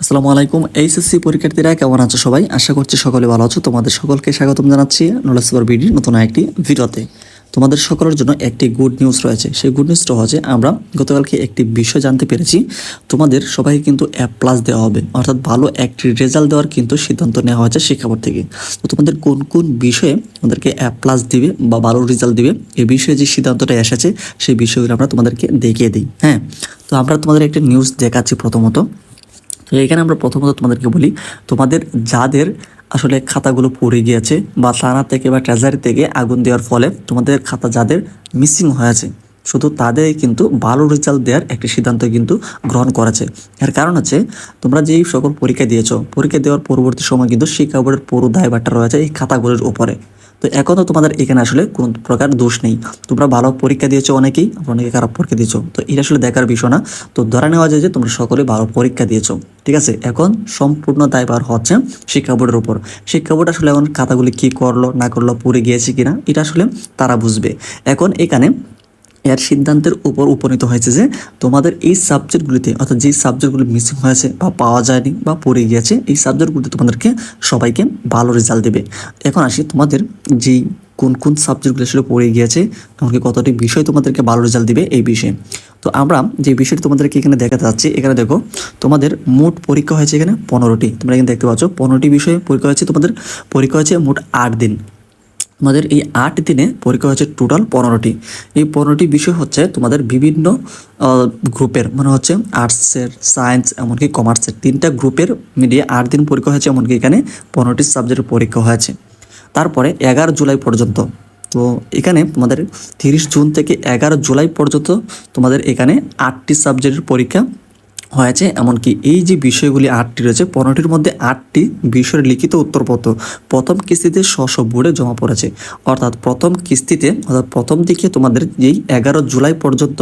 আসসালামু আলাইকুম এইচএসসি পরীক্ষার্থীরা কেমন আছো সবাই? আশা করছি সকলে ভালো আছো। তোমাদের সকলকে স্বাগতম জানাচ্ছি নলেজ সুপার বিডির নতুন একটি ভিডিওতে। তোমাদের সকলের জন্য একটি গুড নিউজ রয়েছে। সেই গুড নিউজটা হচ্ছে আমরা গতকালকে একটি বিষয় জানতে পেরেছি, তোমাদের সবাইকে কিন্তু A+ দেওয়া হবে, অর্থাৎ ভালো একটি রেজাল্ট দেওয়ার কিন্তু সিদ্ধান্ত নেওয়া হয়েছে শিক্ষা বোর্ড থেকে। তো তোমাদের কোন কোন বিষয়ে তোমাদেরকে A+ দিবে বা ভালো রেজাল্ট দিবে, এই বিষয়ে যে সিদ্ধান্তটা এসেছে সেই বিষয়গুলো আমরা তোমাদেরকে দেখিয়ে দিই। হ্যাঁ, তো আমরা তোমাদের একটা নিউজ দেখাচ্ছি প্রথমত। তো এখানে আমরা প্রথমত তোমাদেরকে বলি, তোমাদের যাদের আসলে খাতাগুলো পড়ে গিয়েছে বা থানা থেকে বা ট্রেজারি থেকে আগুন দেওয়ার ফলে তোমাদের খাতা যাদের মিসিং হয়েছে, শুধু তাদের কিন্তু ভালো রেজাল্ট দেওয়ার একটি সিদ্ধান্ত কিন্তু গ্রহণ করেছে। এর কারণ হচ্ছে তোমরা যেই সকল পরীক্ষা দিয়েছো, পরীক্ষা দেওয়ার পরবর্তী সময় কিন্তু শিক্ষা বোর্ডের পুরো দায়ভারটা রয়েছে এই খাতাগুলোর উপরে। তো এখনও তোমাদের এখানে আসলে কোনো প্রকার দোষ নেই। তোমরা ভালো পরীক্ষা দিয়েছো, অনেকেই অনেকে খারাপ পরীক্ষা দিয়েছো, তো এটা আসলে দেখার বিষয় না। তো ধরে নেওয়া যায় যে তোমরা সকলে ভালো পরীক্ষা দিয়েছো, ঠিক আছে। এখন সম্পূর্ণ দায়ভার হচ্ছে শিক্ষা বোর্ডের উপর। শিক্ষা বোর্ড আসলে এখন খাতাগুলি কি করলো না করলো, পড়ে গিয়েছে কিনা, এটা আসলে তারা বুঝবে। এখন এখানে এর সিদ্ধান্তের উপর উপনীত হয়েছে যে তোমাদের এই সাবজেক্টগুলিতে, অর্থাৎ যে সাবজেক্টগুলি মিসিং হয়েছে বা পাওয়া যায়নি বা পড়ে গিয়েছে, এই সাবজেক্টগুলিতে তোমাদেরকে সবাইকে ভালো রেজাল্ট দেবে। এখন আসি তোমাদের যেই কোন কোন সাবজেক্টগুলো আসলে পড়ে গিয়েছে, এমনকি কতটি বিষয় তোমাদেরকে ভালো রেজাল্ট দিবে এই বিষয়ে। তো আমরা যে বিষয়টি তোমাদেরকে এখানে দেখাতে যাচ্ছি, এখানে দেখো তোমাদের মোট পরীক্ষা হয়েছে এখানে 15টি। তোমরা এখানে দেখতে পাচ্ছ 15টি বিষয়ে পরীক্ষা হয়েছে। তোমাদের পরীক্ষা হয়েছে মোট 8 দিন। তোমাদের এই 8 দিনে পরীক্ষা হচ্ছে টোটাল 15টি। এই 15টি বিষয় হচ্ছে তোমাদের বিভিন্ন গ্রুপের, মানে হচ্ছে আর্টসের, সায়েন্স, এমনকি কমার্সের 3টা গ্রুপের মিলিয়ে 8 দিন পরীক্ষা হয়েছে। এমনকি এখানে 15টি সাবজেক্টের পরীক্ষা হয়েছে। তারপরে 11 জুলাই পর্যন্ত, তো এখানে তোমাদের 30 জুন থেকে 11 জুলাই পর্যন্ত তোমাদের এখানে 8টি সাবজেক্টের পরীক্ষা হয়েছে। এমনকি এই যে বিষয়গুলি 8টি রয়েছে, 15টির মধ্যে 8টি বিষয়ের লিখিত উত্তরপত্র প্রথম কিস্তিতে স্ব বোর্ডে জমা পড়েছে। অর্থাৎ প্রথম কিস্তিতে, অর্থাৎ প্রথম দিকে তোমাদের যেই 11 জুলাই পর্যন্ত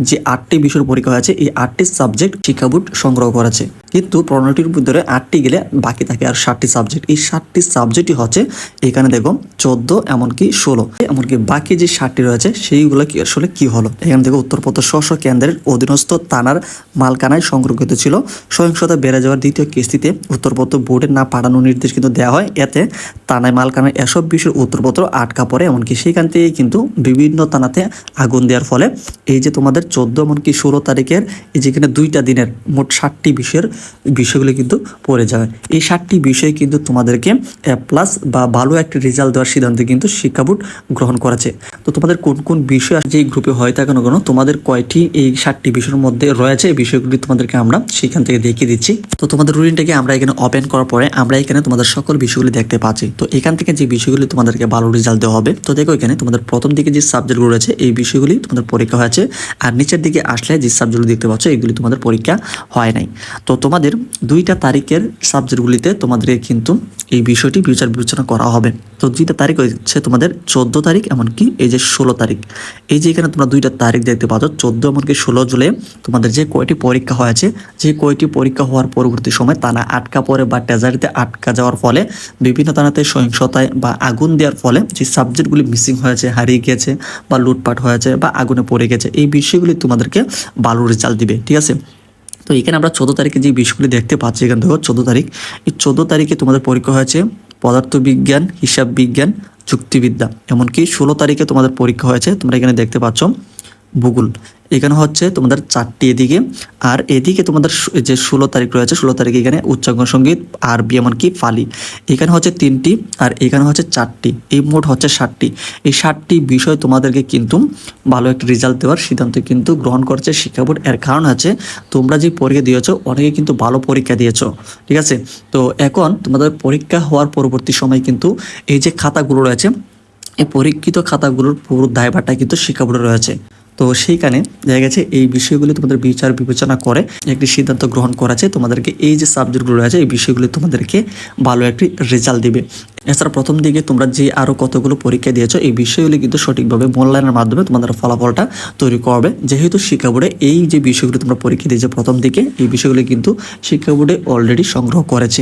যে 8টি বিষয়ের পরীক্ষা হয়েছে, এই 8টি সাবজেক্ট শিক্ষা বোর্ড সংগ্রহ করেছে। কিন্তু 15টির ভিতরে 8টি গেলে বাকি থাকে আর 7টি সাবজেক্ট। এই 7টি সাবজেক্টই হচ্ছে এখানে দেখো 14, এমনকি 16, এমনকি বাকি যে 7টি রয়েছে সেইগুলো কি আসলে কি হলো। এখানে দেখো উত্তরপত্র স্ব কেন্দ্রের অধীনস্থ থানার মালকানায় সংরক্ষিত ছিল। সহিংসতা বেড়ে যাওয়ার দ্বিতীয় কিস্তিতে উত্তরপত্র বোর্ডের না পাঠানোর নির্দেশ কিন্তু দেওয়া হয়। এতে থানায় মালকানায় এসব বিষয়ের উত্তরপত্র আটকা পড়ে। এমনকি সেখান থেকে কিন্তু বিভিন্ন থানাতে আগুন দেওয়ার ফলে এই যে তোমাদের 14 এমনকি 16 তারিখের এই যেখানে 2টা দিনের মোট 7টি বিষয়গুলো কিন্তু পড়ে যাবে। এই 7টি বিষয় কিন্তু তোমাদেরকে A+ বা ভালো একটা রেজাল্ট দেওয়ার সিদ্ধান্ত কিন্তু শিক্ষা বোর্ড গ্রহণ করেছে। তো তোমাদের কোন কোন বিষয় যেই গ্রুপে হয় থাকে না কেন, তোমাদের কয়টি এই 7টি বিষয়ের মধ্যে রয়েছে, এই বিষয়গুলি তোমাদেরকে আমরা সেখান থেকে দেখিয়ে দিচ্ছি। তো তোমাদের রুটিনটাকে আমরা এখানে ওপেন করার পরে আমরা এখানে তোমাদের সকল বিষয়গুলি দেখতে পাচ্ছি। তো এখান থেকে যে বিষয়গুলি তোমাদেরকে ভালো রেজাল্ট দেওয়া হবে, তো দেখো এখানে তোমাদের প্রথম দিকে যে সাবজেক্টগুলো রয়েছে এই বিষয়গুলি তোমাদের পরীক্ষা হয়েছে। আর নিচের দিকে আসলে যে সাবজেক্টগুলো দেখতে পাচ্ছ এগুলি তোমাদের পরীক্ষা হয় নাই। তো তোমাদের 2টা তারিখের সাবজেক্টগুলিতে তোমাদেরকে কিন্তু এই বিষয়টি বিচার বিবেচনা করা হবে। তো 2টা তারিখ হচ্ছে তোমাদের 14 তারিখ, এমনকি এই যে 16 তারিখ। এই যে এখানে তোমরা 2টা তারিখ দেখতে পাচ্ছ, 14 এমনকি 16 জুলাই তোমাদের যে কয়টি পরীক্ষা হয়েছে, যে কয়টি পরীক্ষা হওয়ার পরবর্তী সময় থানা আটকা পড়ে বা ট্রেজারিতে আটকা যাওয়ার ফলে, বিভিন্ন থানাতে সহিংসতায় বা আগুন দেওয়ার ফলে যে সাবজেক্টগুলি মিসিং হয়েছে, হারিয়ে গেছে বা লুটপাট হয়েছে বা আগুনে পড়ে গেছে, এই বিষয়গুলি তোমাদেরকে ভালো রেজাল্ট দিবে, ঠিক আছে। তো এখানে আমরা 14 তারিখে যে বিষয়গুলি দেখতে পাচ্ছি, এখান থেকে 14 তারিখ, এই 14 তারিখে তোমাদের পরীক্ষা হয়েছে পদার্থবিজ্ঞান, হিসাব বিজ্ঞান, যুক্তিবিদ্যা। এমনকি 16 তারিখে তোমাদের পরীক্ষা হয়েছে, তোমরা এখানে দেখতে পাচ্ছ ভূগোল। এখানে হচ্ছে তোমাদের 4টি এদিকে, আর এদিকে তোমাদের যে 16 তারিখ রয়েছে, 16 তারিখে এখানে উচ্চাঙ্গ সঙ্গীত, আরবি, এমনকি ফালি। এখানে হচ্ছে 3টি আর এখানে হচ্ছে 4টি, এই মোট হচ্ছে 7টি। এই 7টি বিষয় তোমাদেরকে কিন্তু ভালো একটা রেজাল্ট দেওয়ার সিদ্ধান্ত কিন্তু গ্রহণ করছে শিক্ষা বোর্ড। এর কারণ আছে তোমরা যে পরীক্ষা দিয়েছো অনেকে কিন্তু ভালো পরীক্ষা দিয়েছো, ঠিক আছে। তো এখন তোমাদের পরীক্ষা হওয়ার পরবর্তী সময় কিন্তু এই যে খাতাগুলো রয়েছে, এই পরীক্ষিত খাতাগুলোর পুরো দায়ভারটা কিন্তু শিক্ষা বোর্ডে রয়েছে। তো সেইখানে দেখা গেছে এই বিষয়গুলি তোমাদের বিচার বিবেচনা করে একটি সিদ্ধান্ত গ্রহণ করেছে, তোমাদেরকে এই যে সাবজেক্টগুলো রয়েছে এই বিষয়গুলি তোমাদেরকে ভালো একটি রেজাল্ট দিবে। এছাড়া প্রথম দিকে তোমরা যে আরও কতগুলো পরীক্ষা দিয়েছো এই বিষয়গুলি কিন্তু সঠিকভাবে মূল্যায়নের মাধ্যমে তোমাদের ফলাফলটা তৈরি করবে। যেহেতু শিক্ষা বোর্ডে এই যে বিষয়গুলি তোমরা পরীক্ষা দিয়েছো প্রথম দিকে, এই বিষয়গুলি কিন্তু শিক্ষা বোর্ডে অলরেডি সংগ্রহ করেছে।